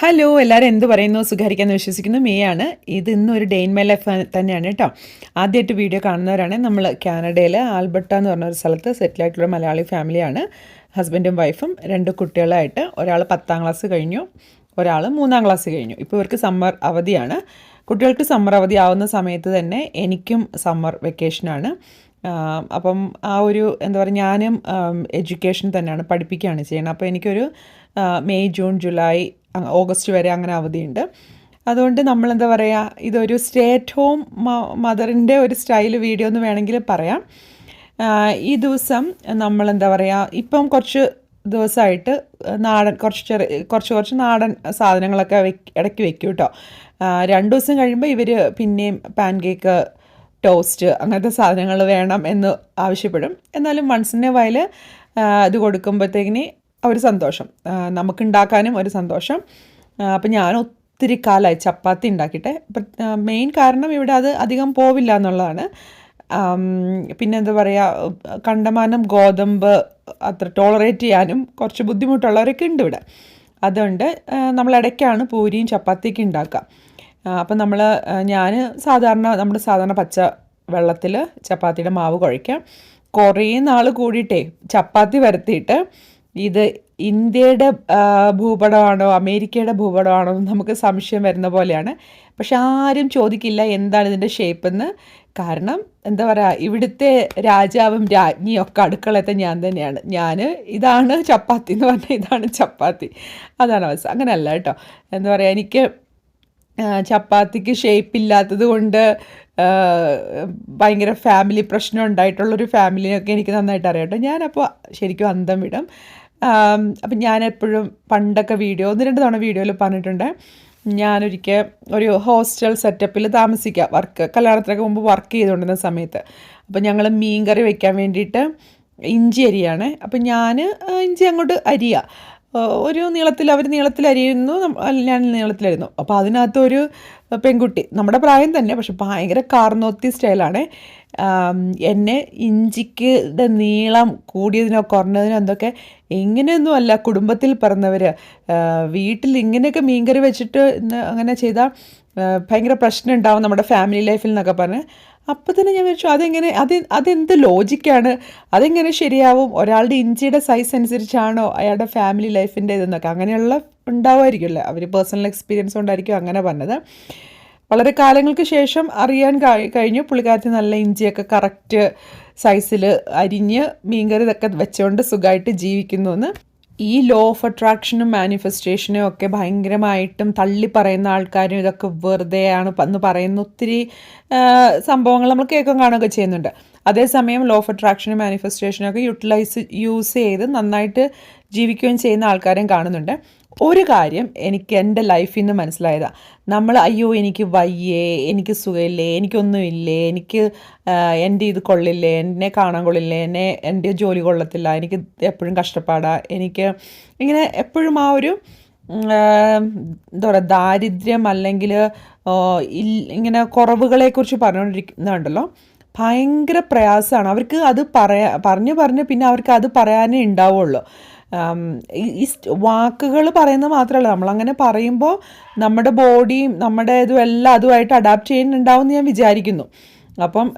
Hello എല്ലാവരും എന്ത് പറയുന്നു സുഖാരിക്കാമെന്ന് വിശ്വസിക്കുന്നു മേയാണ് ഇത് ഇന്നൊരു ഡേ ഇൻ മൈ ലൈഫ് തന്നെയാണ് കേട്ടോ. ആദ്യമായിട്ട് വീഡിയോ കാണുന്നവരാണ്. നമ്മൾ കാനഡയിൽ ആൽബർട്ട എന്ന് പറഞ്ഞൊരു സ്ഥലത്ത് സെറ്റിലായിട്ടുള്ള മലയാളി ഫാമിലിയാണ്. ഹസ്ബൻഡും വൈഫും 2 കുട്ടികളായിട്ട്. ഒരാൾ 10ാം ക്ലാസ് കഴിഞ്ഞു, ഒരാൾ 3ാം ക്ലാസ് കഴിഞ്ഞു. ഇപ്പോൾ ഇവർക്ക് സമ്മർ അവധിയാണ്. കുട്ടികൾക്ക് സമ്മർ അവധി ആവുന്ന സമയത്ത് തന്നെ എനിക്കും സമ്മർ വെക്കേഷനാണ്. അപ്പം ആ ഒരു എന്താ പറയുക, ഞാനും എഡ്യൂക്കേഷൻ തന്നെയാണ്, പഠിപ്പിക്കുകയാണ് ചെയ്യുന്നത്. അപ്പോൾ എനിക്കൊരു മെയ് ജൂൺ ജൂലൈ ഓഗസ്റ്റ് വരെ അങ്ങനെ അവധിയുണ്ട്. അതുകൊണ്ട് നമ്മളെന്താ പറയുക, ഇതൊരു സ്റ്റേ അറ്റ് ഹോം മദറിൻ്റെ ഒരു സ്റ്റൈൽ വീഡിയോ എന്ന് വേണമെങ്കിൽ പറയാം. ഈ ദിവസം നമ്മളെന്താ പറയുക, ഇപ്പം കുറച്ച് ദിവസമായിട്ട് നാടൻ കുറച്ച് നാടൻ സാധനങ്ങളൊക്കെ ഇടയ്ക്ക് വെക്കും കേട്ടോ. 2 ദിവസം കഴിയുമ്പോൾ ഇവർ പിന്നെയും പാൻ കേക്ക്, ടോസ്റ്റ് അങ്ങനത്തെ സാധനങ്ങൾ വേണം എന്ന് ആവശ്യപ്പെടും. എന്നാലും വൺസിൻ്റെ വയൽ ഇത് കൊടുക്കുമ്പോഴത്തേക്കിന് ഒരു സന്തോഷം, നമുക്കുണ്ടാക്കാനും ഒരു സന്തോഷം. അപ്പം ഞാൻ ഒത്തിരി കാലമായി ചപ്പാത്തി ഉണ്ടാക്കിയിട്ട്. മെയിൻ കാരണം ഇവിടെ അത് അധികം പോവില്ല എന്നുള്ളതാണ്. പിന്നെ എന്താ പറയുക, കണ്ടമാനം ഗോതമ്പ് അത്ര ടോളറേറ്റ് ചെയ്യാനും കുറച്ച് ബുദ്ധിമുട്ടുള്ളവരൊക്കെ ഉണ്ട് ഇവിടെ. അതുകൊണ്ട് നമ്മളിടയ്ക്കാണ് പൂരിയും ചപ്പാത്തിയൊക്കെ ഉണ്ടാക്കുക. അപ്പം ഞാൻ നമ്മുടെ സാധാരണ പച്ച വെള്ളത്തിൽ ചപ്പാത്തിയുടെ മാവ് കുഴയ്ക്കാം. കുറേ നാൾ കൂടിയിട്ടേ ചപ്പാത്തി വരുത്തിയിട്ട് ഇത് ഇന്ത്യയുടെ ഭൂപടമാണോ അമേരിക്കയുടെ ഭൂപടമാണോ എന്ന് നമുക്ക് സംശയം വരുന്ന പോലെയാണ്. പക്ഷെ ആരും ചോദിക്കില്ല എന്താണ് ഇതിൻ്റെ ഷേപ്പെന്ന്. കാരണം എന്താ പറയുക, ഇവിടുത്തെ രാജാവും രാജ്ഞിയും ഒക്കെ അടുക്കളത്തെ ഞാൻ തന്നെയാണ്. ഇതാണ് ചപ്പാത്തി എന്ന് പറഞ്ഞാൽ ഇതാണ് ചപ്പാത്തി, അതാണ് അവസ്ഥ. അങ്ങനെയല്ല കേട്ടോ. എന്താ പറയുക, എനിക്ക് ചപ്പാത്തിക്ക് ഷേപ്പില്ലാത്തത് കൊണ്ട് ഭയങ്കര ഫാമിലി പ്രശ്നം ഉണ്ടായിട്ടുള്ളൊരു ഫാമിലിയൊക്കെ എനിക്ക് നന്നായിട്ട് അറിയാം കേട്ടോ. ഞാനപ്പോൾ ശരിക്കും അന്തം വിടും. അപ്പം ഞാനെപ്പോഴും പണ്ടൊക്കെ 1-2 തവണ വീഡിയോയിൽ പറഞ്ഞിട്ടുണ്ട്, ഞാനൊരിക്കൽ ഒരു ഹോസ്റ്റൽ സെറ്റപ്പിൽ കല്യാണത്തിനൊക്കെ മുമ്പ് വർക്ക് ചെയ്തുകൊണ്ടിരുന്ന സമയത്ത്. അപ്പം ഞങ്ങൾ മീൻ കറി വയ്ക്കാൻ വേണ്ടിയിട്ട് ഇഞ്ചി അരിയാണ്. അപ്പം ഞാൻ ഇഞ്ചി അങ്ങോട്ട് അരിയുക, അവർ നീളത്തിൽ അരിയുന്നു, ഞാൻ നീളത്തിലരിയുന്നു. അപ്പോൾ അതിനകത്തൊരു പെൺകുട്ടി, നമ്മുടെ പ്രായം തന്നെ, പക്ഷെ ഭയങ്കര കാർന്നോത്തി സ്റ്റൈലാണ്. എന്നെ ഇഞ്ചിയുടെ നീളം കൂടിയതിനോ കുറഞ്ഞതിനോ എന്തൊക്കെ, ഇങ്ങനെയൊന്നും അല്ല കുടുംബത്തിൽ പിറന്നവർ വീട്ടിൽ ഇങ്ങനെയൊക്കെ മീൻകറി വെച്ചിട്ട് അങ്ങനെ ചെയ്താൽ ഭയങ്കര പ്രശ്നം ഉണ്ടാവും നമ്മുടെ ഫാമിലി ലൈഫിൽ എന്നൊക്കെ പറഞ്ഞ്. അപ്പോൾ തന്നെ ഞാൻ വിചാരിച്ചു, അതെന്ത് ലോജിക്കാണ്, അതെങ്ങനെ ശരിയാവും? ഒരാളുടെ ഇഞ്ചിയുടെ സൈസ് അനുസരിച്ചാണോ അയാളുടെ ഫാമിലി ലൈഫിൻ്റെ ഇതെന്നൊക്കെ അങ്ങനെയുള്ള ഉണ്ടാവുമായിരിക്കുമല്ലോ. അവർ പേഴ്സണൽ എക്സ്പീരിയൻസ് കൊണ്ടായിരിക്കും അങ്ങനെ പറഞ്ഞത്. വളരെ കാലങ്ങൾക്ക് ശേഷം അറിയാൻ കഴിഞ്ഞു പുള്ളിക്കാരത്തി നല്ല ഇഞ്ചിയൊക്കെ കറക്റ്റ് സൈസിൽ അരിഞ്ഞ് മീൻകറി ഇതൊക്കെ വെച്ചുകൊണ്ട് സുഖമായിട്ട് ജീവിക്കുന്നു എന്ന്. ഈ ലോ ഓഫ് അട്രാക്ഷനും മാനിഫെസ്റ്റേഷനും ഒക്കെ ഭയങ്കരമായിട്ടും തള്ളി പറയുന്ന ആൾക്കാരും ഇതൊക്കെ വെറുതെയാണ് എന്ന് പറയുന്ന ഒത്തിരി സംഭവങ്ങൾ നമ്മൾ കേൾക്കാൻ കാണുകയൊക്കെ ചെയ്യുന്നുണ്ട്. അതേസമയം ലോ ഓഫ് അട്രാക്ഷനും മാനിഫെസ്റ്റേഷനൊക്കെ യൂസ് ചെയ്ത് നന്നായിട്ട് ജീവിക്കുകയും ചെയ്യുന്ന ആൾക്കാരും കാണുന്നുണ്ട്. ഒരു കാര്യം എനിക്ക് എൻ്റെ ലൈഫിൽ നിന്ന് മനസ്സിലായതാണ്, അയ്യോ എനിക്ക് വയ്യേ, എനിക്ക് സുഖമില്ലേ, എനിക്കൊന്നുമില്ലേ, എൻ്റെ ഇത് കൊള്ളില്ലേ, എന്നെ കാണാൻ കൊള്ളില്ലേ, എൻ്റെ ജോലി കൊള്ളത്തില്ല, എനിക്ക് എപ്പോഴും കഷ്ടപ്പാടാണ്, എനിക്ക് ഇങ്ങനെ എപ്പോഴും ആ ഒരു എന്താ പറയുക ദാരിദ്ര്യം അല്ലെങ്കിൽ ഇങ്ങനെ കുറവുകളെക്കുറിച്ച് പറഞ്ഞുകൊണ്ടിരിക്കുന്നുണ്ടല്ലോ, ഭയങ്കര പ്രയാസമാണ് അവർക്ക്. അത് പറഞ്ഞ് പിന്നെ അവർക്ക് അത് പറയാനേ ഉണ്ടാവുള്ളൂ. ഈ വാക്കുകൾ പറയുന്നത് മാത്രമല്ല, നമ്മളങ്ങനെ പറയുമ്പോൾ നമ്മുടെ ബോഡിയും നമ്മുടെ ഇതും എല്ലാം അതുമായിട്ട് അഡാപ്റ്റ് ചെയ്യുന്നുണ്ടാവും എന്ന് ഞാൻ വിചാരിക്കുന്നു. അപ്പം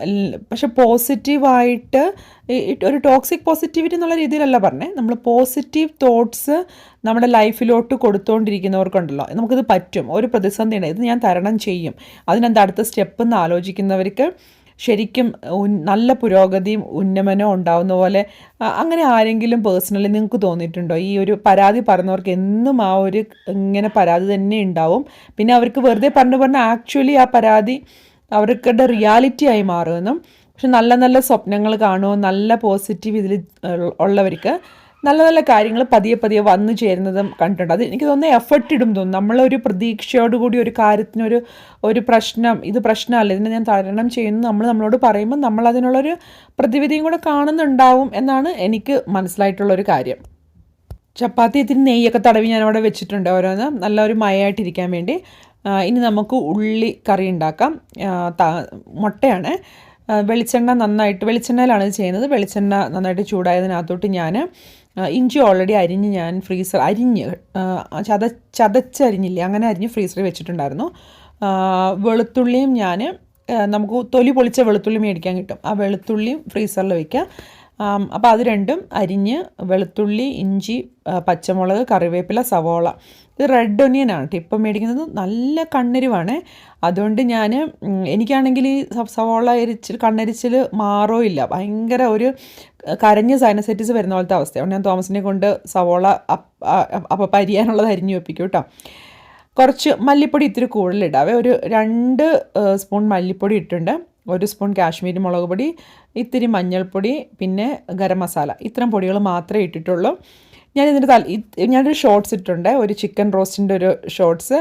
പക്ഷെ പോസിറ്റീവായിട്ട് ഒരു ടോക്സിക് പോസിറ്റിവിറ്റി എന്നുള്ള രീതിയിലല്ല പറഞ്ഞത്, നമ്മൾ പോസിറ്റീവ് തോട്ട്സ് നമ്മുടെ ലൈഫിലോട്ട് കൊടുത്തുകൊണ്ടിരിക്കുന്നവർക്കുണ്ടല്ലോ, നമുക്കിത് പറ്റും, ഒരു പ്രതിസന്ധിയുണ്ട്, ഇത് ഞാൻ തരണം ചെയ്യും, അതിനെന്താ അടുത്ത സ്റ്റെപ്പ് എന്ന് ആലോചിക്കുന്നവർക്ക് ശരിക്കും നല്ല പുരോഗതിയും ഉന്നമനവും ഉണ്ടാവുന്ന പോലെ. അങ്ങനെ ആരെങ്കിലും പേഴ്സണലി നിങ്ങൾക്ക് തോന്നിയിട്ടുണ്ടോ? ഈ ഒരു പരാതി പറയുന്നവർക്ക് എന്നും ആ ഒരു ഇങ്ങനെ പരാതി തന്നെ ഉണ്ടാവും. പിന്നെ അവർക്ക് വെറുതെ പറഞ്ഞ് ആക്ച്വലി ആ പരാതി അവർക്കുടെ റിയാലിറ്റി ആയി മാറുമെന്നും. പക്ഷെ നല്ല നല്ല സ്വപ്നങ്ങൾ കാണുമോ, നല്ല പോസിറ്റീവ് ഇതിൽ ഉള്ളവർക്ക് നല്ല നല്ല കാര്യങ്ങൾ പതിയെ വന്നു ചേരുന്നതും കണ്ടിട്ടുണ്ട്. അത് എനിക്ക് തോന്നുന്നത് എഫർട്ട് ഇടും തോന്നുന്നു. നമ്മളൊരു പ്രതീക്ഷയോടുകൂടി ഒരു കാര്യത്തിനൊരു ഇത് പ്രശ്നമല്ല, ഇതിനെ ഞാൻ തരണം ചെയ്യുന്നു നമ്മളോട് പറയുമ്പോൾ നമ്മൾ അതിനുള്ളൊരു പ്രതിവിധിയും കൂടെ കാണുന്നുണ്ടാവും എന്നാണ് എനിക്ക് മനസ്സിലായിട്ടുള്ളൊരു കാര്യം. ചപ്പാത്തി ഇത്തിരി നെയ്യൊക്കെ തടവി ഞാനവിടെ വെച്ചിട്ടുണ്ട്, ഓരോന്ന് നല്ലൊരു മയമായിട്ടിരിക്കാൻ വേണ്ടി. ഇനി നമുക്ക് ഉള്ളി കറി ഉണ്ടാക്കാം. മുട്ടയാണ്, വെളിച്ചെണ്ണയിലാണ് ഇത് ചെയ്യുന്നത്. വെളിച്ചെണ്ണ നന്നായിട്ട് ചൂടായതിനകത്തോട്ട് ഞാൻ ഇഞ്ചി ഓൾറെഡി അരിഞ്ഞ് ഞാൻ ചതച്ചരിഞ്ഞില്ലേ, അങ്ങനെ അരിഞ്ഞ് ഫ്രീസറിൽ വെച്ചിട്ടുണ്ടായിരുന്നു. വെളുത്തുള്ളിയും ഞാൻ നമുക്ക് തൊലി പൊളിച്ച വെളുത്തുള്ളി മേടിക്കാൻ കിട്ടും, ആ വെളുത്തുള്ളിയും ഫ്രീസറിൽ വയ്ക്കുക. അപ്പോൾ അത് രണ്ടും അരിഞ്ഞ് വെളുത്തുള്ളി, ഇഞ്ചി, പച്ചമുളക്, കറിവേപ്പില, സവോള, ഇത് റെഡ് ഒനിയനാണ് കേട്ടോ ഇപ്പം മേടിക്കുന്നത്. നല്ല കണ്ണെരിവാണ്, അതുകൊണ്ട് എനിക്കാണെങ്കിൽ ഈ സവോള കണ്ണെരിച്ചിൽ മാറോ ഭയങ്കര ഒരു കരഞ്ഞ സൈനസൈറ്റിസ് വരുന്ന പോലത്തെ അവസ്ഥയാണ്. ഞാൻ തോമസിനെ കൊണ്ട് സവോള അപ്പം അരിയാനുള്ളത് അരിഞ്ഞു വെപ്പിക്കും കേട്ടോ. കുറച്ച് മല്ലിപ്പൊടി ഇത്തിരി കൂടുതലിടാവേ, ഒരു 2 സ്പൂൺ മല്ലിപ്പൊടി ഇട്ടിട്ടുണ്ട്, 1 സ്പൂൺ കാശ്മീരി മുളക് പൊടി, ഇത്തിരി മഞ്ഞൾപ്പൊടി, പിന്നെ ഗരം മസാല, ഇത്തരം പൊടികൾ മാത്രമേ ഇട്ടിട്ടുള്ളൂ. ഞാനൊരു ഷോർട്സ് ഇട്ടിട്ടുണ്ട്, ഒരു ചിക്കൻ റോസ്റ്റിൻ്റെ ഒരു ഷോർട്സ്,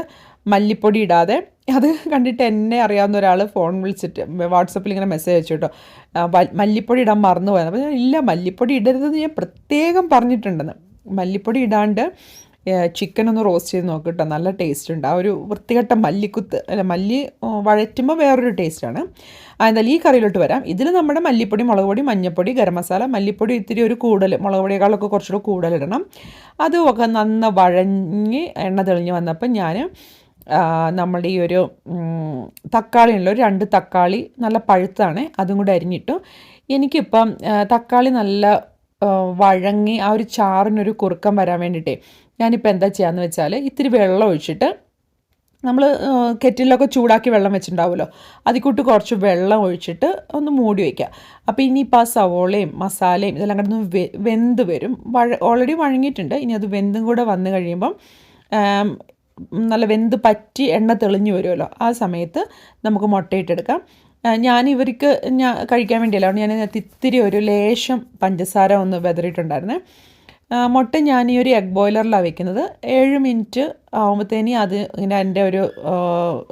മല്ലിപ്പൊടി ഇടാതെ. അത് കണ്ടിട്ട് എന്നെ അറിയാവുന്ന ഒരാൾ ഫോൺ വിളിച്ചിട്ട് വാട്സപ്പിൽ ഇങ്ങനെ മെസ്സേജ് അയച്ചു കേട്ടോ, മല്ലിപ്പൊടി ഇടാൻ മറന്നു പോയത്. അപ്പോൾ ഇല്ല, മല്ലിപ്പൊടി ഇടരുതെന്ന് ഞാൻ പ്രത്യേകം പറഞ്ഞിട്ടുണ്ടെന്ന്. മല്ലിപ്പൊടി ഇടാണ്ട് ചിക്കൻ ഒന്ന് റോസ്റ്റ് ചെയ്ത് നോക്കുക കേട്ടോ, നല്ല ടേസ്റ്റ് ഉണ്ട്. ആ ഒരു വൃത്തികെട്ട മല്ലി വഴറ്റുമ്പോൾ വേറൊരു ടേസ്റ്റാണ്. എന്തായാലും ഈ കറിയിലോട്ട് വരാം. ഇതിൽ നമ്മുടെ മല്ലിപ്പൊടി, മുളക് പൊടി, മഞ്ഞൾപ്പൊടി, ഗരം മസാല, മല്ലിപ്പൊടി ഇത്തിരി ഒരു കൂടുതൽ, മുളക് പൊടിയേക്കാളൊക്കെ കുറച്ചുകൂടെ കൂടുതലിടണം. അതുമൊക്കെ വഴഞ്ഞ് എണ്ണ തെളിഞ്ഞ് വന്നപ്പോൾ ഞാൻ നമ്മുടെ ഈ ഒരു തക്കാളി ഉള്ള ഒരു 2 തക്കാളി നല്ല പഴുത്താണ്, അതും കൂടെ അരിഞ്ഞിട്ടു. എനിക്കിപ്പം തക്കാളി നല്ല വഴങ്ങി ആ ഒരു ചാറിനൊരു കുറുക്കം വരാൻ വേണ്ടിയിട്ടേ ഞാനിപ്പോൾ എന്താ ചെയ്യാന്ന് വെച്ചാൽ, ഇത്തിരി വെള്ളം ഒഴിച്ചിട്ട്, നമ്മൾ കെറ്റിലൊക്കെ ചൂടാക്കി വെള്ളം വെച്ചിട്ടുണ്ടാവുമല്ലോ, അതിക്കൂട്ട് കുറച്ച് വെള്ളം ഒഴിച്ചിട്ട് ഒന്ന് മൂടി വയ്ക്കുക. അപ്പോൾ ഇനിയിപ്പോൾ ആ സവോളയും മസാലയും ഇതെല്ലാം കിടന്ന് വെന്ത് വരും. ഓൾറെഡി വഴങ്ങിയിട്ടുണ്ട്, ഇനി അത് വെന്തും കൂടെ വന്നു കഴിയുമ്പം നല്ല വെന്ത് പറ്റി എണ്ണ തെളിഞ്ഞു വരുമല്ലോ, ആ സമയത്ത് നമുക്ക് മുട്ടയിട്ടെടുക്കാം. ഇവർക്ക് കഴിക്കാൻ വേണ്ടിയല്ല, അതുകൊണ്ട് ഞാൻ ഇത്തിരി ഒരു ലേശം പഞ്ചസാര ഒന്ന് വെതറിയിട്ടുണ്ടായിരുന്നേ. മുട്ട ഞാൻ ഈ ഒരു എഗ് ബോയിലറിലാണ് വയ്ക്കുന്നത്. 7 മിനിറ്റ് ആകുമ്പോഴത്തേന് അത് ഇങ്ങനെ എൻ്റെ ഒരു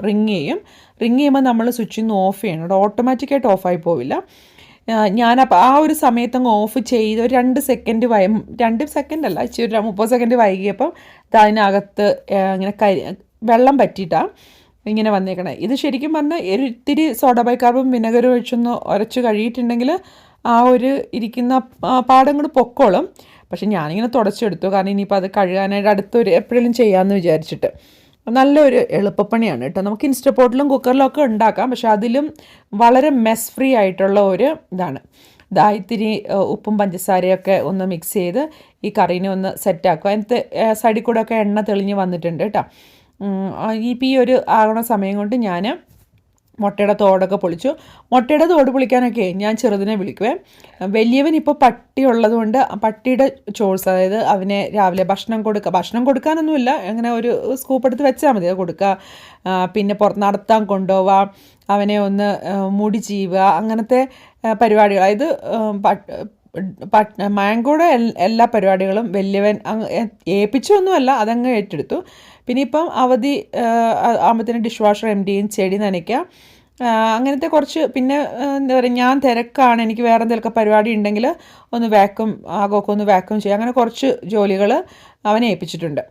റിങ് ചെയ്യുമ്പോൾ നമ്മൾ സ്വിച്ചിൽ നിന്ന് ഓഫ് ചെയ്യണം, ഓട്ടോമാറ്റിക്കായിട്ട് ഓഫായി പോവില്ല. ഞാനപ്പോൾ ആ ഒരു സമയത്തങ്ങ് ഓഫ് ചെയ്ത് ഒരു 2 സെക്കൻഡ് 2 സെക്കൻഡ് അല്ല, ഇച്ചിരി 30 സെക്കൻഡ് വൈകിയപ്പം അതിനകത്ത് ഇങ്ങനെ വെള്ളം പറ്റിയിട്ടാണ് ഇങ്ങനെ വന്നേക്കണേ. ഇത് ശരിക്കും പറഞ്ഞാൽ ഇത്തിരി സോഡ ബൈകാർബും വിനെഗറും ഒഴിച്ചൊന്ന് ഉരച്ച് കഴിയിട്ടുണ്ടെങ്കിൽ ആ ഒരു ഇരിക്കുന്ന പാടം കൂടെ പൊക്കോളും. പക്ഷെ ഞാനിങ്ങനെ തുടച്ചെടുത്തു, കാരണം ഇനിയിപ്പോൾ അത് കഴുകാനായിട്ട് എപ്പോഴെങ്കിലും ചെയ്യാമെന്ന് വിചാരിച്ചിട്ട്. നല്ലൊരു എളുപ്പപ്പണിയാണ് കേട്ടോ. നമുക്ക് ഇൻസ്റ്റപ്പോട്ടിലും കുക്കറിലും ഒക്കെ ഉണ്ടാക്കാം, പക്ഷെ അതിലും വളരെ മെസ് ഫ്രീ ആയിട്ടുള്ള ഒരു ഇതാണ്. ഇത്തിരി ഉപ്പും പഞ്ചസാരയൊക്കെ ഒന്ന് മിക്സ് ചെയ്ത് ഈ കറീനെ ഒന്ന് സെറ്റാക്കുക. അതിനകത്ത് സൈഡിൽ കൂടെ ഒക്കെ എണ്ണ തെളിഞ്ഞ് വന്നിട്ടുണ്ട് കേട്ടോ. ഈ ഒരു ആകണ സമയം കൊണ്ട് ഞാൻ മുട്ടയുടെ തോടൊക്കെ പൊളിച്ചു. മുട്ടയുടെ തോട് പൊളിക്കാനൊക്കെ ഞാൻ ചെറുതിനെ വിളിക്കുവേ. വലിയവൻ ഇപ്പോൾ പട്ടി ഉള്ളതുകൊണ്ട് പട്ടിയുടെ ചോഴ്സ്, അതായത് അവനെ രാവിലെ ഭക്ഷണം കൊടുക്കാനൊന്നുമില്ല, അങ്ങനെ ഒരു സ്കൂപ്പ് എടുത്ത് വെച്ചാൽ മതി, അത് കൊടുക്കുക. പിന്നെ നടത്താൻ കൊണ്ടുപോവുക, അവനെ ഒന്ന് മുടി ചീവുക, അങ്ങനത്തെ പരിപാടികൾ. അതായത് മാംഗോയുടെ എല്ലാ പരിപാടികളും വലിയവൻ ഏൽപ്പിച്ചൊന്നുമല്ല, അതങ്ങ് ഏറ്റെടുത്തു. പിന്നെ ഇപ്പം അവധി ആകുമ്പോഴത്തേനും ഡിഷ് വാഷർ ചെയ്യും, ചെടി നനയ്ക്കുക, അങ്ങനത്തെ കുറച്ച്. പിന്നെ എന്താ പറയുക, ഞാൻ തിരക്കാണ്, എനിക്ക് വേറെ എന്തെങ്കിലുമൊക്കെ പരിപാടി ഉണ്ടെങ്കിൽ ഒന്ന് ആകമൊക്കെ ഒന്ന് വാക്യൂം ചെയ്യുക, അങ്ങനെ കുറച്ച് ജോലികൾ അവനെ ഏൽപ്പിച്ചിട്ടുണ്ട്.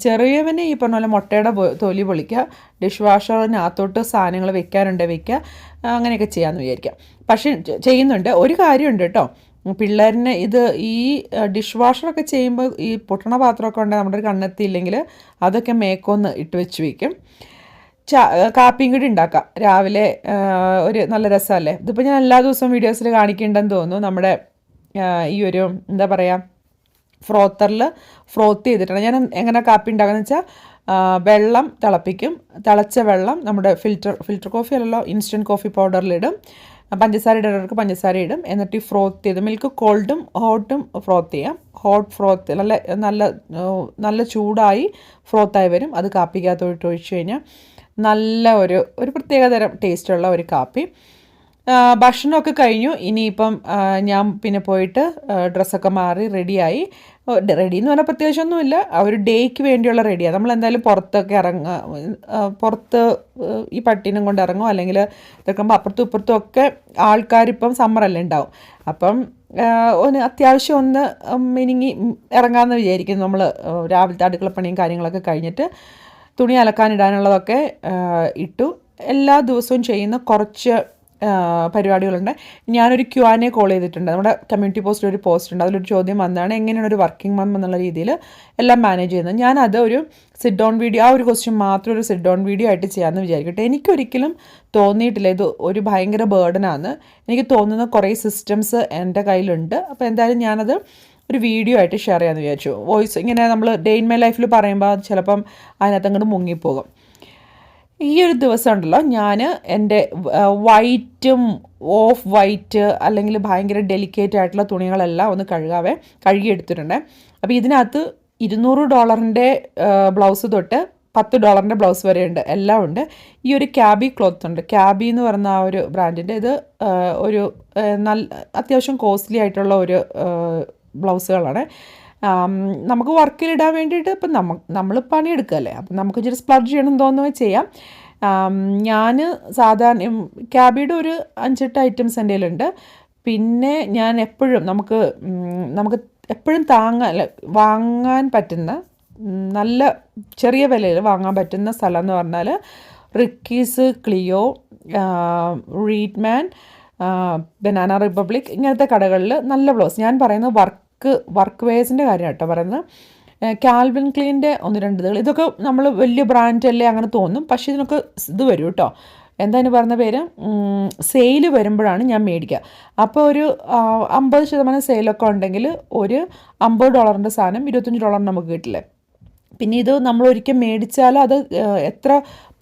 ചെറിയവന് ഈ പറഞ്ഞ പോലെ മുട്ടയുടെ തൊലി പൊളിക്കുക, ഡിഷ് വാഷറിനകത്തോട്ട് സാധനങ്ങൾ വെക്കുക, അങ്ങനെയൊക്കെ ചെയ്യാമെന്ന് വിചാരിക്കാം. പക്ഷേ ചെയ്യുന്നുണ്ട്. ഒരു കാര്യമുണ്ട് കേട്ടോ, പിള്ളേരിന് ഈ ഡിഷ് വാഷറൊക്കെ ചെയ്യുമ്പോൾ ഈ പൊട്ടണ പാത്രമൊക്കെ ഉണ്ടെങ്കിൽ നമ്മുടെ ഒരു കണ്ണെത്തിയില്ലെങ്കിൽ അതൊക്കെ മേക്കൊന്ന് ഇട്ട് വെച്ച് വയ്ക്കും. കാപ്പിയും കൂടി ഉണ്ടാക്കാം രാവിലെ, ഒരു നല്ല രസമല്ലേ. ഇതിപ്പോൾ ഞാൻ എല്ലാ ദിവസവും വീഡിയോസിൽ കാണിക്കേണ്ടെന്ന് തോന്നുന്നു. നമ്മുടെ ഈ ഒരു എന്താ പറയുക, ഫ്രോത്തറിൽ ഫ്രോത്ത് ചെയ്തിട്ടാണ് ഞാൻ എങ്ങനെ കാപ്പി ഉണ്ടാക്കുകയെന്ന് വെച്ചാൽ, വെള്ളം തിളപ്പിക്കും, തിളച്ച വെള്ളം നമ്മുടെ ഫിൽറ്റർ കോഫി അല്ലല്ലോ, ഇൻസ്റ്റൻറ്റ് കോഫി പൗഡറിലിടും, പഞ്ചസാര ഇടുന്നവർക്ക് പഞ്ചസാര ഇടും, എന്നിട്ട് ഈ ഫ്രോത്ത് ചെയ്ത് മിൽക്ക് കോൾഡും ഹോട്ടും ഫ്രോത്ത് ചെയ്യാം. ഹോട്ട് ഫ്രോത്ത് നല്ല ചൂടായി ഫ്രോത്തായി വരും, അത് കാപ്പിക്കകത്തോട്ട് ഒഴിച്ച് കഴിഞ്ഞാൽ നല്ല ഒരു പ്രത്യേകതരം ടേസ്റ്റുള്ള ഒരു കാപ്പി. ഭക്ഷണമൊക്കെ കഴിഞ്ഞു. ഇനിയിപ്പം ഞാൻ പിന്നെ പോയിട്ട് ഡ്രസ്സൊക്കെ മാറി റെഡിയായി. റെഡി എന്ന് പറഞ്ഞാൽ പ്രത്യേകിച്ചൊന്നുമില്ല, ആ ഒരു ഡേക്ക് വേണ്ടിയുള്ള റെഡിയാണ്. നമ്മളെന്തായാലും പുറത്ത് ഈ പട്ടീനും കൊണ്ട് ഇറങ്ങും, അല്ലെങ്കിൽ ഇതൊക്കെയുമ്പോൾ അപ്പുറത്തും ഇപ്പുറത്തും ഒക്കെ ആൾക്കാരിപ്പം സമ്മറല്ലേ ഉണ്ടാവും. അപ്പം അത്യാവശ്യം ഒന്ന് മിനിങ്ങി ഇറങ്ങാമെന്ന് വിചാരിക്കുന്നു. നമ്മൾ രാവിലത്തെ അടുക്കളപ്പണിയും കാര്യങ്ങളൊക്കെ കഴിഞ്ഞിട്ട് തുണി അലക്കാനിടാനുള്ളതൊക്കെ ഇട്ടു. എല്ലാ ദിവസവും ചെയ്യുന്ന കുറച്ച് പരിപാടികളുണ്ട്. ഞാനൊരു Q&A കോൾ ചെയ്തിട്ടുണ്ട്. നമ്മുടെ കമ്മ്യൂണിറ്റി പോസ്റ്റിൽ ഒരു പോസ്റ്റ് ഉണ്ട്. അതിലൊരു ചോദ്യം വന്നതാണ്, എങ്ങനെയാണ് ഒരു വർക്കിംഗ് മം എന്നുള്ള രീതിയിൽ എല്ലാം മാനേജ് ചെയ്യുന്നത്. ഞാനത് ഒരു സിറ്റ് ഡൗൺ വീഡിയോ, ആ ഒരു ക്വസ്റ്റ്യൻ മാത്രം ഒരു സിറ്റ് ഡൗൺ വീഡിയോ ആയിട്ട് ചെയ്യാമെന്ന് വിചാരിക്കട്ടെ. എനിക്കൊരിക്കലും തോന്നിയിട്ടില്ല ഇത് ഒരു ഭയങ്കര ബേർഡനാണ്. എനിക്ക് തോന്നുന്ന കുറേ സിസ്റ്റംസ് എൻ്റെ കയ്യിലുണ്ട്. അപ്പോൾ എന്തായാലും ഞാനത് ഒരു വീഡിയോ ആയിട്ട് ഷെയർ ചെയ്യാമെന്ന് വിചാരിച്ചു. വോയിസ് ഇങ്ങനെ നമ്മൾ ഡേ ഇൻ മൈ ലൈഫിൽ പറയുമ്പോൾ ചിലപ്പം അതിനകത്ത് അങ്ങോട്ട് മുങ്ങിപ്പോകും. ഈ ഒരു ദിവസം ഉണ്ടല്ലോ, ഞാൻ എൻ്റെ വൈറ്റും ഓഫ് വൈറ്റ് അല്ലെങ്കിൽ ഭയങ്കര ഡെലിക്കേറ്റ് ആയിട്ടുള്ള തുണികളെല്ലാം ഒന്ന് കഴുകിയെടുത്തിട്ടുണ്ട്. അപ്പോൾ ഇതിനകത്ത് $200 ബ്ലൗസ് തൊട്ട് $10 ബ്ലൗസ് വരെ ഉണ്ട്, എല്ലാം ഉണ്ട്. ഈ ഒരു ക്യാബി ക്ലോത്ത് ഉണ്ട്, ക്യാബി എന്ന് പറയുന്ന ആ ഒരു ബ്രാൻഡിൻ്റെ. ഇത് ഒരു നല്ല അത്യാവശ്യം കോസ്റ്റ്ലി ആയിട്ടുള്ള ഒരു ബ്ലൗസുകളാണ്. നമുക്ക് വർക്കിലിടാൻ വേണ്ടിയിട്ട് ഇപ്പം നമ്മൾ പണിയെടുക്കുകയല്ലേ, അപ്പം നമുക്ക് ഇച്ചിരി സ്പ്ലർജ് ചെയ്യണം തോന്നുന്നത് ചെയ്യാം. ഞാൻ സാധാരണ ക്യാബിയുടെ ഒരു 5-8 ഐറ്റംസ് എൻ്റെ കയ്യിലുണ്ട്. പിന്നെ ഞാൻ എപ്പോഴും നമുക്ക് എപ്പോഴും വാങ്ങാൻ പറ്റുന്ന നല്ല ചെറിയ വിലയിൽ വാങ്ങാൻ പറ്റുന്ന സ്ഥലം എന്ന് പറഞ്ഞാൽ റിക്കീസ്, ക്ലിയോ, റീഡ്മാൻ, ബനാന റിപ്പബ്ലിക്, ഇങ്ങനത്തെ കടകളിൽ നല്ല ബ്ലൗസ്. ഞാൻ പറയുന്നത് വർക്ക് വെയർസിൻ്റെ കാര്യം കേട്ടോ പറയുന്നത്. കാൽവിൻ ക്ലീൻ്റെ 1-2 ഇതുകൾ, ഇതൊക്കെ നമ്മൾ വലിയ ബ്രാൻഡല്ലേ അങ്ങനെ തോന്നും. പക്ഷേ ഇതിനൊക്കെ ഇത് വരും കേട്ടോ, എന്താണ് പറഞ്ഞ പേര്, സെയിൽ വരുമ്പോഴാണ് ഞാൻ മേടിക്കുക. അപ്പോൾ ഒരു 50% സെയിലൊക്കെ ഉണ്ടെങ്കിൽ ഒരു $50 സാധനം $25 നമുക്ക് കിട്ടില്ലേ. പിന്നെ ഇത് നമ്മൾ ഒരിക്കൽ മേടിച്ചാൽ അത് എത്ര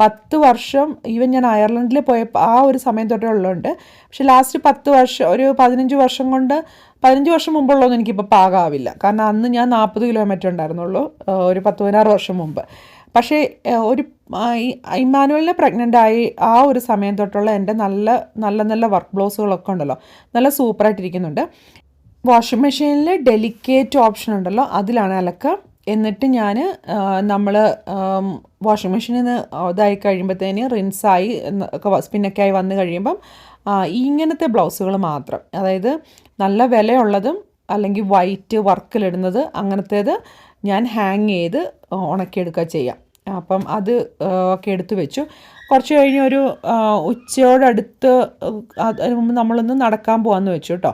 10 വർഷം, ഈവൻ ഞാൻ അയർലൻഡിൽ പോയപ്പോൾ ആ ഒരു സമയം തൊട്ടേ ഉള്ളതുണ്ട്. പക്ഷേ ലാസ്റ്റ് 10 വർഷം, ഒരു 15 വർഷം കൊണ്ട്, 15 വർഷം മുമ്പുള്ളതൊന്നും എനിക്കിപ്പോൾ പാകാവില്ല. കാരണം അന്ന് ഞാൻ 40 കിലോമീറ്റർ ഉണ്ടായിരുന്നുള്ളൂ, ഒരു 10-16 വർഷം മുമ്പ്. പക്ഷേ ഒരു ഇമ്മാനുവലിനെ പ്രഗ്നൻ്റ് ആയി ആ ഒരു സമയം തൊട്ടുള്ള എൻ്റെ നല്ല വർക്ക് ബ്ലൗസുകളൊക്കെ ഉണ്ടല്ലോ, നല്ല സൂപ്പറായിട്ടിരിക്കുന്നുണ്ട്. വാഷിംഗ് മെഷീനിൽ ഡെലിക്കേറ്റ് ഓപ്ഷൻ ഉണ്ടല്ലോ, അതിലാണ് അലക്കുക. എന്നിട്ട് നമ്മൾ വാഷിംഗ് മെഷീനിൽ നിന്ന് ഇതായി കഴിയുമ്പോഴത്തേന് റിൻസായി സ്പിന്നൊക്കെ ആയി വന്നു കഴിയുമ്പം ഇങ്ങനത്തെ ബ്ലൗസുകൾ മാത്രം, അതായത് നല്ല വിലയുള്ളതും അല്ലെങ്കിൽ വൈറ്റ് വർക്കിലിടുന്നത് അങ്ങനത്തേത് ഞാൻ ഹാങ് ചെയ്ത് ഉണക്കിയെടുക്കുക ചെയ്യാം. അപ്പം അത് ഒക്കെ എടുത്തു വെച്ചു. കുറച്ച് കഴിഞ്ഞ് ഒരു ഉച്ചയോടടുത്ത് അതിന് മുമ്പ് നമ്മളൊന്ന് നടക്കാൻ പോകാമെന്ന് വെച്ചു കേട്ടോ,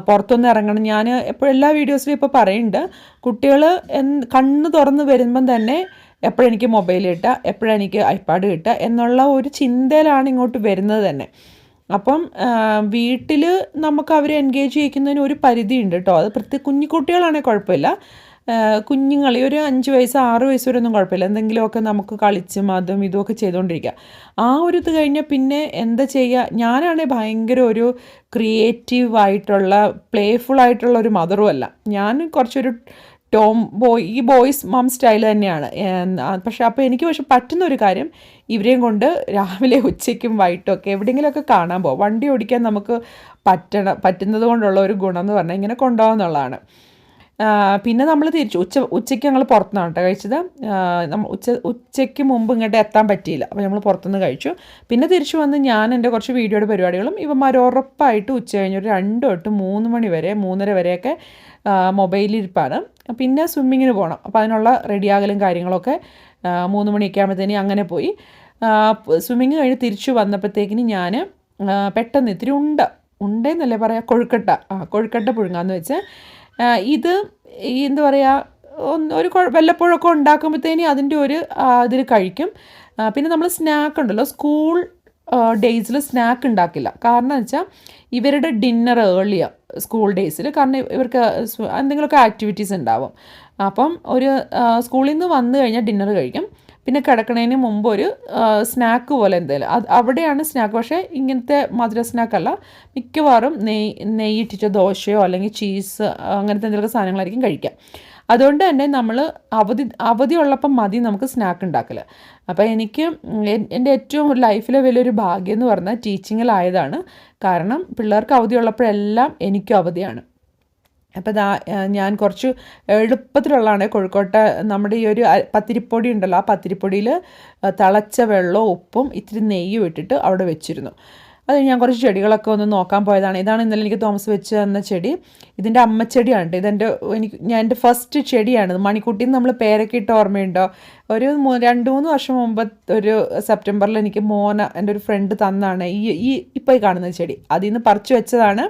പുറത്തൊന്ന് ഇറങ്ങണം. ഞാൻ എല്ലാ വീഡിയോസിലും ഇപ്പോൾ പറയുന്നുണ്ട്, കുട്ടികൾ കണ്ണ് തുറന്ന് വരുമ്പം തന്നെ എപ്പോഴെനിക്ക് മൊബൈൽ കിട്ടുക, എപ്പോഴെനിക്ക് ഐപാഡ് കിട്ടുക എന്നുള്ള ഒരു ചിന്തയിലാണ് ഇങ്ങോട്ട് വരുന്നത് തന്നെ. അപ്പം വീട്ടിൽ നമുക്ക് അവരെ എൻഗേജ് ചെയ്യിക്കുന്നതിന് ഒരു പരിധിയുണ്ട് കേട്ടോ. അത് കുഞ്ഞു കുട്ടികളാണെങ്കിൽ കുഴപ്പമില്ല, കുഞ്ഞുങ്ങൾ ഒരു 5 വയസ്സ് 6 വയസ്സ് വരെ ഒന്നും കുഴപ്പമില്ല, എന്തെങ്കിലുമൊക്കെ നമുക്ക് കളിച്ചും അതും ഇതുമൊക്കെ ചെയ്തുകൊണ്ടിരിക്കുക. ആ ഒരു ഇത് കഴിഞ്ഞാൽ പിന്നെ എന്താ ചെയ്യുക. ഞാനാണെങ്കിൽ ഭയങ്കര ഒരു ക്രിയേറ്റീവായിട്ടുള്ള പ്ലേഫുള്ളായിട്ടുള്ള ഒരു മദറും അല്ല, ഞാൻ കുറച്ചൊരു ഈ ബോയ്സ് മം സ്റ്റൈൽ തന്നെയാണ്. അപ്പോൾ എനിക്ക് പറ്റുന്ന ഒരു കാര്യം, ഇവരെയും കൊണ്ട് രാവിലെ ഉച്ചയ്ക്കും വൈകിട്ടും ഒക്കെ എവിടെയെങ്കിലുമൊക്കെ കാണാൻ പോകും. വണ്ടി ഓടിക്കാൻ നമുക്ക് പറ്റുന്നത് കൊണ്ടുള്ള ഒരു ഗുണം എന്ന് പറഞ്ഞാൽ ഇങ്ങനെ കൊണ്ടുപോകാമെന്നുള്ളതാണ്. പിന്നെ നമ്മൾ ഉച്ചയ്ക്ക് ഞങ്ങൾ പുറത്തുനിന്നാണ് കേട്ടോ കഴിച്ചത്. ഉച്ചയ്ക്ക് മുമ്പ് ഇങ്ങോട്ട് എത്താൻ പറ്റിയില്ല, അപ്പോൾ നമ്മൾ പുറത്തുനിന്ന് കഴിച്ചു. പിന്നെ തിരിച്ചു വന്ന് ഞാൻ എൻ്റെ കുറച്ച് വീഡിയോയുടെ പരിപാടികളും ഇവന്മാർ ഉറപ്പായിട്ട് ഉച്ച കഴിഞ്ഞ് ഒരു 2 തൊട്ട് 3 മണി വരെ 3:30 വരെയൊക്കെ മൊബൈലിരിപ്പാണ്. പിന്നെ സ്വിമ്മിങ്ങിന് പോകണം, അപ്പോൾ അതിനുള്ള റെഡിയാകലും കാര്യങ്ങളൊക്കെ 3 മണിയൊക്കെ ആകുമ്പോഴത്തേനും അങ്ങനെ പോയി. സ്വിമ്മിങ് കഴിഞ്ഞ് തിരിച്ചു വന്നപ്പോഴത്തേക്കിന് ഞാൻ പെട്ടെന്ന് ഇത്തിരി ഉണ്ടെന്നല്ലേ പറയാം, കൊഴുക്കട്ട പുഴുങ്ങാന്ന് വെച്ച്. ഇത് എന്താ പറയുക, വല്ലപ്പോഴൊക്കെ ഉണ്ടാക്കുമ്പോഴത്തേനും അതിൻ്റെ ഒരു ഇതിൽ കഴിക്കും. പിന്നെ നമ്മൾ സ്നാക്ക് ഉണ്ടല്ലോ, സ്കൂൾ ഡേയ്സിൽ സ്നാക്ക് ഉണ്ടാക്കില്ല. കാരണം എന്ന് വെച്ചാൽ ഇവരുടെ ഡിന്നർ ഏർലിയാണ് സ്കൂൾ ഡേയ്സിൽ, കാരണം ഇവർക്ക് എന്തെങ്കിലുമൊക്കെ ആക്ടിവിറ്റീസ് ഉണ്ടാവും. അപ്പം ഒരു സ്കൂളിൽ നിന്ന് വന്നു കഴിഞ്ഞാൽ ഡിന്നർ കഴിക്കും, പിന്നെ കിടക്കണതിന് മുമ്പ് ഒരു സ്നാക്ക് പോലെ എന്തെങ്കിലും, അവിടെയാണ് സ്നാക്ക്. പക്ഷേ ഇങ്ങനത്തെ മധുര സ്നാക്കല്ല, മിക്കവാറും നെയ്യിട്ടിച്ച ദോശയോ അല്ലെങ്കിൽ ചീസ് അങ്ങനത്തെ എന്തെങ്കിലുമൊക്കെ സാധനങ്ങളായിരിക്കും കഴിക്കുക. അതുകൊണ്ട് തന്നെ നമ്മൾ അവധിയുള്ളപ്പം മതി നമുക്ക് സ്നാക്ക് ഉണ്ടാക്കൽ. അപ്പോൾ എൻ്റെ ഏറ്റവും ലൈഫിലെ വലിയൊരു ഭാഗ്യം എന്ന് പറഞ്ഞാൽ ടീച്ചിങ്ങിലായതാണ്. കാരണം പിള്ളേർക്ക് അവധിയുള്ളപ്പോഴെല്ലാം എനിക്കും അവധിയാണ്. അപ്പോൾ ഞാൻ കുറച്ച് എളുപ്പത്തിലുള്ളതാണ്. കോഴിക്കോട്ടെ നമ്മുടെ ഈ ഒരു പത്തിരിപ്പൊടി ഉണ്ടല്ലോ, ആ പത്തിരിപ്പൊടിയിൽ തിളച്ച വെള്ളവും ഉപ്പും ഇത്തിരി നെയ്യും ഇട്ടിട്ട് അവിടെ വെച്ചിരുന്നു. അത് ഞാൻ കുറച്ച് ചെടികളൊക്കെ ഒന്ന് നോക്കാൻ പോയതാണ്. ഇതാണ് ഇന്നലെ എനിക്ക് തോമസ് വെച്ച് തന്ന ചെടി. ഇതിൻ്റെ അമ്മച്ചെടിയാണ് കേട്ടോ. ഞാൻ എൻ്റെ ഫസ്റ്റ് ചെടിയാണ്. മണിക്കുട്ടി നമ്മൾ പേരൊക്കെ ഇട്ട് ഓർമ്മയുണ്ടോ? ഒരു 2-3 വർഷം മുമ്പ് ഒരു സെപ്റ്റംബറിൽ എനിക്ക് എൻ്റെ ഒരു ഫ്രണ്ട് തന്നാണ് ഈ ഇപ്പോൾ ഈ കാണുന്ന ചെടി. അതിൽ നിന്ന് പറിച്ചു വെച്ചതാണ്.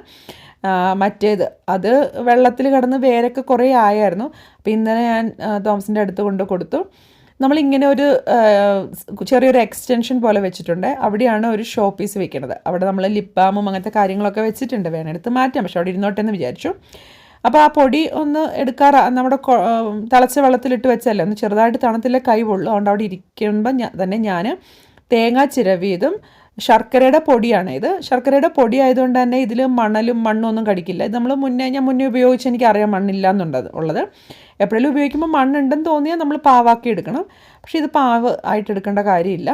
മറ്റേത് അത് വെള്ളത്തിൽ കിടന്ന് വേരൊക്കെ കുറേ ആയായിരുന്നു. അപ്പോൾ ഇന്നലെ ഞാൻ തോമസിൻ്റെ അടുത്ത് കൊണ്ട് കൊടുത്തു. നമ്മളിങ്ങനെ ഒരു ചെറിയൊരു എക്സ്റ്റൻഷൻ പോലെ വെച്ചിട്ടുണ്ട്. അവിടെയാണ് ഒരു ഷോ പീസ് വെക്കുന്നത്. അവിടെ നമ്മൾ ലിപ് ബാമും അങ്ങനത്തെ കാര്യങ്ങളൊക്കെ വെച്ചിട്ടുണ്ട്. വേണം എടുത്ത് മാറ്റാം, പക്ഷെ അവിടെ ഇരുന്നോട്ടെ എന്ന് വിചാരിച്ചു. അപ്പോൾ ആ പൊടി ഒന്ന് നമ്മുടെ തിളച്ച വെള്ളത്തിലിട്ട് വെച്ചല്ലേ, ഒന്ന് ചെറുതായിട്ട് തണുത്തില്ല കൈ പൊള്ളു. അതുകൊണ്ട് അവിടെ ഇരിക്കുമ്പോൾ തന്നെ ഞാൻ തേങ്ങ ചിരവിയതും ശർക്കരയുടെ പൊടിയാണ് ഇത്. ശർക്കരയുടെ പൊടി ആയതുകൊണ്ട് തന്നെ ഇതിൽ മണ്ണും ഒന്നും കടിക്കില്ല. ഇത് ഞാൻ മുന്നേ ഉപയോഗിച്ച് എനിക്കറിയാം മണ്ണില്ല ഉള്ളത്. എപ്പോഴെങ്കിലും ഉപയോഗിക്കുമ്പോൾ മണ്ണുണ്ടെന്ന് തോന്നിയാൽ നമ്മൾ പാവാക്കി എടുക്കണം. പക്ഷേ ഇത് പാവ് ആയിട്ട് എടുക്കേണ്ട കാര്യമില്ല.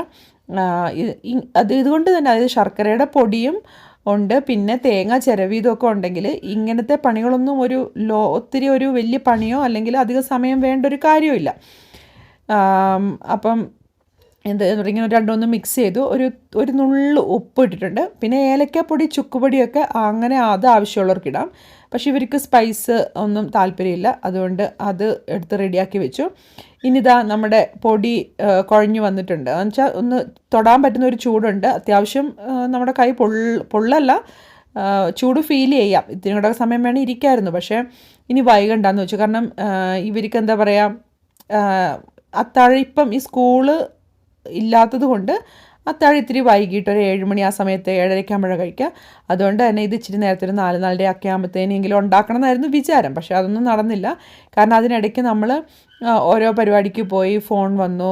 ഇതുകൊണ്ട് തന്നെ, അതായത് ശർക്കരയുടെ പൊടിയും ഉണ്ട്, പിന്നെ തേങ്ങ ചിരവിയതൊക്കെ ഉണ്ടെങ്കിൽ ഇങ്ങനത്തെ പണികളൊന്നും ഒത്തിരി ഒരു വലിയ പണിയോ അല്ലെങ്കിൽ അധിക സമയം വേണ്ട ഒരു കാര്യമില്ല. അപ്പം ഇങ്ങനെ രണ്ടൊന്ന് മിക്സ് ചെയ്തു. ഒരു നുള്ളു ഉപ്പ് ഇട്ടിട്ടുണ്ട്. പിന്നെ ഏലക്കാപ്പൊടി ചുക്കുപൊടിയൊക്കെ അങ്ങനെ അത് ആവശ്യമുള്ളവർക്ക് ഇടാം. പക്ഷേ ഇവർക്ക് സ്പൈസ് ഒന്നും താല്പര്യമില്ല, അതുകൊണ്ട് അത് എടുത്ത് റെഡിയാക്കി വെച്ചു. ഇനിതാ നമ്മുടെ പൊടി കുഴഞ്ഞു വന്നിട്ടുണ്ട്. എന്ന് വെച്ചാൽ ഒന്ന് തൊടാൻ പറ്റുന്ന ഒരു ചൂടുണ്ട്. അത്യാവശ്യം നമ്മുടെ കൈ പൊള്ളല്ല, ചൂട് ഫീൽ ചെയ്യാം. ഇത്തിരി കൂടെ സമയം വേണം ഇരിക്കായിരുന്നു, പക്ഷേ ഇനി വൈകണ്ടെന്ന് വെച്ചു. കാരണം ഇവർക്ക് എന്താ പറയുക, അത്താഴം ഇപ്പം ഈ സ്കൂള് ഇല്ലാത്തത് കൊണ്ട് അത്താഴം ഇത്തിരി വൈകിട്ട് ഒരു 7 മണി ആ സമയത്ത് 7:30 ആകുമ്പോഴാണ് കഴിക്കുക. അതുകൊണ്ട് തന്നെ ഇത് ഇച്ചിരി നേരത്തെ ഒരു 4-4:30 ഒക്കെ ആകുമ്പോഴത്തേനെങ്കിലും ഉണ്ടാക്കണം എന്നായിരുന്നു വിചാരം. പക്ഷേ അതൊന്നും നടന്നില്ല. കാരണം അതിനിടയ്ക്ക് നമ്മൾ ഓരോ പരിപാടിക്ക് പോയി, ഫോൺ വന്നു,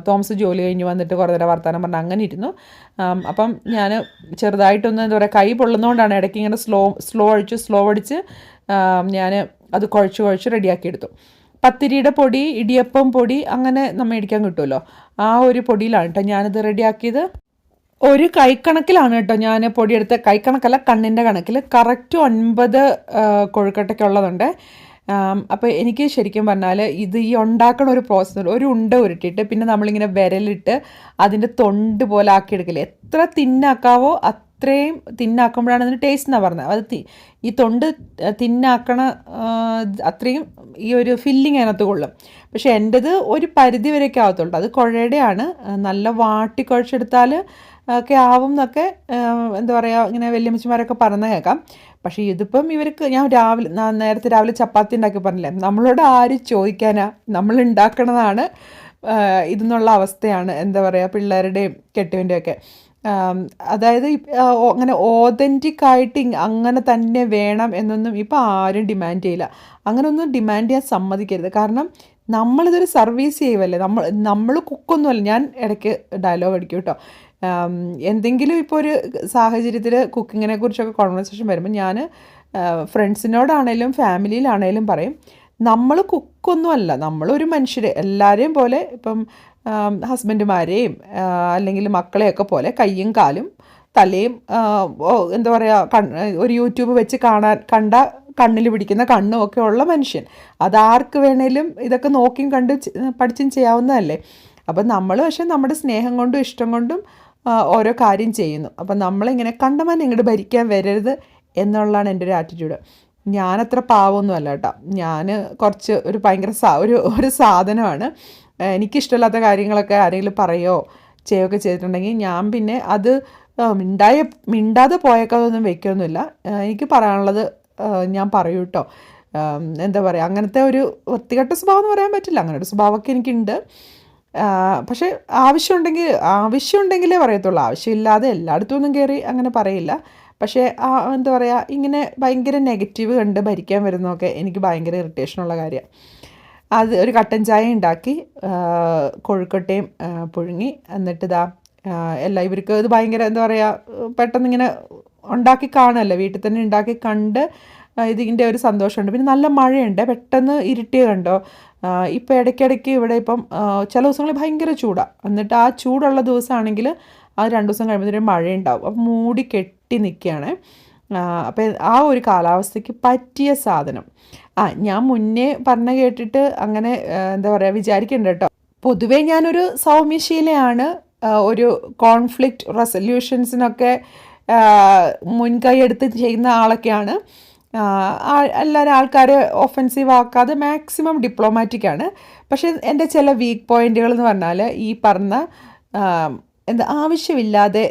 തോമസ് ജോലി കഴിഞ്ഞ് വന്നിട്ട് കുറേ നേരം വർത്തമാനം പറഞ്ഞ് അങ്ങനെ ഇരുന്നു. അപ്പം ഞാൻ ചെറുതായിട്ടൊന്ന് എന്താ പറയുക, കൈ പൊള്ളുന്നതുകൊണ്ടാണ് ഇടയ്ക്ക് ഇങ്ങനെ സ്ലോ അടിച്ച് ഞാൻ അത് കുഴച്ച് റെഡിയാക്കി എടുത്തു. പത്തിരിയുടെ പൊടി, ഇടിയപ്പം പൊടി അങ്ങനെ നമ്മൾ മേടിക്കാൻ കിട്ടുമല്ലോ, ആ ഒരു പൊടിയിലാണ് കേട്ടോ ഞാനിത് റെഡിയാക്കിയത്. ഒരു കൈക്കണക്കിലാണ് കേട്ടോ ഞാൻ പൊടിയെടുത്ത്, കൈക്കണക്കല്ല കണ്ണിൻ്റെ കണക്കിൽ. കറക്റ്റ് 9 കൊഴുക്കട്ടയ്ക്ക് ഉള്ളതുണ്ട്. അപ്പോൾ എനിക്ക് ശരിക്കും പറഞ്ഞാൽ ഈ ഉണ്ടാക്കണ ഒരു പ്രോസസ്സ്, ഒരു ഉണ്ട ഉരുട്ടിയിട്ട് പിന്നെ നമ്മളിങ്ങനെ വിരലിട്ട് അതിൻ്റെ തൊണ്ട് പോലെ ആക്കിയെടുക്കില്ലേ, എത്ര തിന്നാക്കാവോ അത്രയും തിന്നാക്കുമ്പോഴാണ് അതിന് ടേസ്റ്റ് എന്നാണ് പറഞ്ഞത്. അത് ഈ തൊണ്ട് തിന്നാക്കണ അത്രയും ഈ ഒരു ഫില്ലിങ് അതിനകത്ത് കൊള്ളും. പക്ഷേ എൻ്റെത് ഒരു പരിധി വരെയൊക്കെ ആവത്തുള്ളൂ. അത് കുഴയുടെയാണ്. നല്ല വാട്ടി കുഴച്ചെടുത്താൽ ഒക്കെ ആവും എന്നൊക്കെ എന്താ പറയുക, ഇങ്ങനെ വല്യമ്മച്ചിമാരൊക്കെ പറഞ്ഞ് കേൾക്കാം. പക്ഷേ ഇതിപ്പം ഇവർക്ക് ഞാൻ നേരത്തെ രാവിലെ ചപ്പാത്തി ഉണ്ടാക്കി പറഞ്ഞില്ലേ, നമ്മളോട് ആര് ചോദിക്കാനാ, നമ്മൾ ഉണ്ടാക്കണതാണ് ഇതെന്നുള്ള അവസ്ഥയാണ്. എന്താ പറയുക, പിള്ളേരുടെയും കെട്ടുവിൻ്റെയൊക്കെ. അതായത് അങ്ങനെ ഓതൻറ്റിക്കായിട്ട് അങ്ങനെ തന്നെ വേണം എന്നൊന്നും ഇപ്പം ആരും ഡിമാൻഡ് ചെയ്യില്ല. അങ്ങനെയൊന്നും ഡിമാൻഡ് ചെയ്യാൻ സമ്മതിക്കരുത്. കാരണം നമ്മളിതൊരു സർവീസ് ചെയ്യുമല്ലേ, നമ്മൾ കുക്കൊന്നുമല്ല. ഞാൻ ഇടയ്ക്ക് ഡയലോഗ് അടിക്കും കേട്ടോ. എന്തെങ്കിലും ഇപ്പോൾ ഒരു സാഹചര്യത്തിൽ കുക്കിങ്ങിനെ കുറിച്ചൊക്കെ കോൺവെർസേഷൻ വരുമ്പോൾ ഞാൻ ഫ്രണ്ട്സിനോടാണേലും ഫാമിലിയിലാണേലും പറയും, നമ്മൾ കുക്കൊന്നുമല്ല, നമ്മളൊരു മനുഷ്യർ എല്ലാവരെയും പോലെ, ഇപ്പം ഹസ്ബൻഡുമാരെയും അല്ലെങ്കിൽ മക്കളെയൊക്കെ പോലെ കയ്യും കാലും തലയും എന്താ പറയുക, ഒരു യൂട്യൂബ് വെച്ച് കണ്ട കണ്ണിൽ പിടിക്കുന്ന കണ്ണും ഒക്കെ ഉള്ള മനുഷ്യൻ. അതാർക്ക് വേണേലും ഇതൊക്കെ നോക്കിയും കണ്ട് പഠിച്ചും ചെയ്യാവുന്നതല്ലേ. അപ്പം നമ്മൾ പക്ഷേ നമ്മുടെ സ്നേഹം കൊണ്ടും ഇഷ്ടം കൊണ്ടും ഓരോ കാര്യം ചെയ്യുന്നു. അപ്പം നമ്മളിങ്ങനെ കണ്ടമാൻ ഇങ്ങോട്ട് ഭരിക്കാൻ വരരുത് എന്നുള്ളതാണ് എൻ്റെ ഒരു ആറ്റിറ്റ്യൂഡ്. ഞാനത്ര പാവമൊന്നും അല്ല കേട്ടോ. ഞാൻ കുറച്ച് ഒരു ഭയങ്കര ഒരു സാധനമാണ്. എനിക്കിഷ്ടമില്ലാത്ത കാര്യങ്ങളൊക്കെ ആരെങ്കിലും പറയുകയോ ചെയ്യുകയൊക്കെ ചെയ്തിട്ടുണ്ടെങ്കിൽ ഞാൻ പിന്നെ അത് മിണ്ടാതെ പോയേക്കാതൊന്നും വെക്കുകയൊന്നുമില്ല. എനിക്ക് പറയാനുള്ളത് ഞാൻ പറയൂ കേട്ടോ. എന്താ പറയുക, അങ്ങനത്തെ ഒരു വൃത്തികെട്ട സ്വഭാവം എന്ന് പറയാൻ പറ്റില്ല, അങ്ങനെ ഒരു സ്വഭാവമൊക്കെ എനിക്കുണ്ട്. പക്ഷേ ആവശ്യമുണ്ടെങ്കിലേ പറയത്തുള്ളൂ. ആവശ്യമില്ലാതെ എല്ലായിടത്തും ഒന്നും കയറി അങ്ങനെ പറയില്ല. പക്ഷേ എന്താ പറയുക, ഇങ്ങനെ ഭയങ്കര നെഗറ്റീവ് കണ്ട് ഭരിക്കാൻ വരുന്നതൊക്കെ എനിക്ക് ഭയങ്കര ഇറിറ്റേഷനുള്ള കാര്യമാണ്. അത് ഒരു കട്ടൻ ചായ ഉണ്ടാക്കി, കൊഴുക്കട്ടയും പുഴുങ്ങി, എന്നിട്ട് ഇവർക്ക് ഇത് ഭയങ്കര എന്താ പറയുക, പെട്ടെന്ന് ഇങ്ങനെ ഉണ്ടാക്കി കാണുമല്ലോ, വീട്ടിൽ തന്നെ ഉണ്ടാക്കി കണ്ട് ഇതിൻ്റെ ഒരു സന്തോഷമുണ്ട്. പിന്നെ നല്ല മഴയുണ്ട്, പെട്ടെന്ന് ഇരുട്ടിയ കണ്ടോ. ഇപ്പോൾ ഇടയ്ക്കിടയ്ക്ക് ഇവിടെ ഇപ്പം ചില ദിവസങ്ങളിൽ ഭയങ്കര ചൂടാണ്. എന്നിട്ട് ആ ചൂടുള്ള ദിവസമാണെങ്കിൽ അത് 2 ദിവസം കഴിയുമ്പോഴത്തേനും മഴയുണ്ടാവും. അപ്പം മൂടി കെട്ടി നിൽക്കുകയാണ്. അപ്പോൾ ആ ഒരു കാലാവസ്ഥയ്ക്ക് പറ്റിയ സാധനം. ഞാൻ മുന്നേ പറഞ്ഞ കേട്ടിട്ട് അങ്ങനെ എന്താ പറയുക വിചാരിക്കണ്ട കേട്ടോ. പൊതുവേ ഞാനൊരു സൗമ്യശീലയാണ്. ഒരു കോൺഫ്ലിക്റ്റ് റെസൊല്യൂഷൻസിനൊക്കെ മുൻകൈ എടുത്ത് ചെയ്യുന്ന ആളൊക്കെയാണ്. എല്ലാവരും ആൾക്കാരെ ഒഫൻസീവ് ആക്കാതെ മാക്സിമം ഡിപ്ലോമാറ്റിക്കാണ്. പക്ഷേ എൻ്റെ ചില വീക്ക് പോയിന്റുകൾ എന്ന് പറഞ്ഞാൽ ഈ പറഞ്ഞ എന്താ ആവശ്യമില്ലാതെ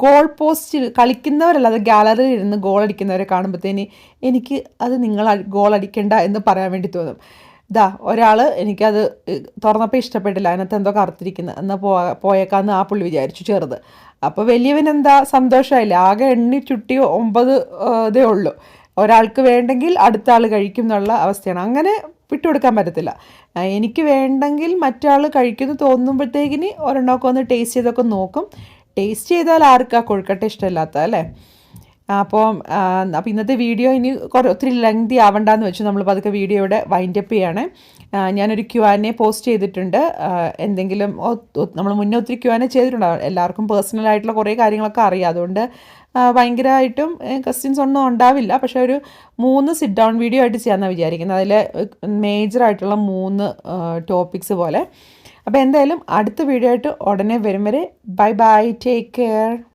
ഗോൾ പോസ്റ്റ് കളിക്കുന്നവരല്ലാതെ ഗാലറിയിൽ ഇരുന്ന് ഗോൾ അടിക്കുന്നവരെ കാണുമ്പോഴത്തേന് എനിക്ക് അത് നിങ്ങൾ ഗോൾ അടിക്കണ്ട എന്ന് പറയാൻ വേണ്ടി തോന്നും. ഒരാൾ എനിക്കത് തുറന്നപ്പോൾ ഇഷ്ടപ്പെട്ടില്ല, അതിനകത്ത് എന്തോ കറുത്തിരിക്കുന്നത്, എന്നാൽ പോയേക്കാന്ന് ആ പുള്ളി വിചാരിച്ചു, ചെറുത്. അപ്പോൾ വലിയവനെന്താ സന്തോഷമായില്ല, ആകെ എണ്ണി ചുട്ടി 9 ഇതേ ഉള്ളൂ. ഒരാൾക്ക് വേണ്ടെങ്കിൽ അടുത്ത ആൾ കഴിക്കും എന്നുള്ള അവസ്ഥയാണ്. അങ്ങനെ വിട്ടുകൊടുക്കാൻ പറ്റത്തില്ല. എനിക്ക് വേണ്ടെങ്കിൽ മറ്റാൾ കഴിക്കുമെന്ന് തോന്നുമ്പോഴത്തേക്കിന് ഒരെണ്ണമൊക്കെ ഒന്ന് ടേസ്റ്റ് ചെയ്തൊക്കെ നോക്കും. ടേസ്റ്റ് ചെയ്താൽ ആർക്കാ കൊഴുക്കട്ട ഇഷ്ടമില്ലാത്ത അല്ലേ? അപ്പോൾ ഇന്നത്തെ വീഡിയോ ഇനി ഒത്തിരി ലെങ്തി ആവണ്ടെന്ന് വെച്ച് നമ്മൾ പതുക്കെ വീഡിയോയുടെ വൈൻഡപ്പ് ചെയ്യണേ. ഞാനൊരു Q&A പോസ്റ്റ് ചെയ്തിട്ടുണ്ട്. എന്തെങ്കിലും നമ്മൾ മുന്നേ ഒത്തിരി Q&A ചെയ്തിട്ടുണ്ടാവും. എല്ലാവർക്കും പേഴ്സണലായിട്ടുള്ള കുറേ കാര്യങ്ങളൊക്കെ അറിയാം. അതുകൊണ്ട് ഭയങ്കരമായിട്ടും ക്വസ്റ്റ്യൻസ് ഒന്നും ഉണ്ടാവില്ല. പക്ഷേ ഒരു 3 സിറ്റ് ഡൗൺ വീഡിയോ ആയിട്ട് ചെയ്യാമെന്നാണ് വിചാരിക്കുന്നത്. അതിൽ മേജറായിട്ടുള്ള 3 ടോപ്പിക്സ് പോലെ. അപ്പോൾ എന്തായാലും അടുത്ത വീഡിയോ ആയിട്ട് ഉടനെ വരും വരെ ബൈ ബൈ, ടേക്ക് കെയർ.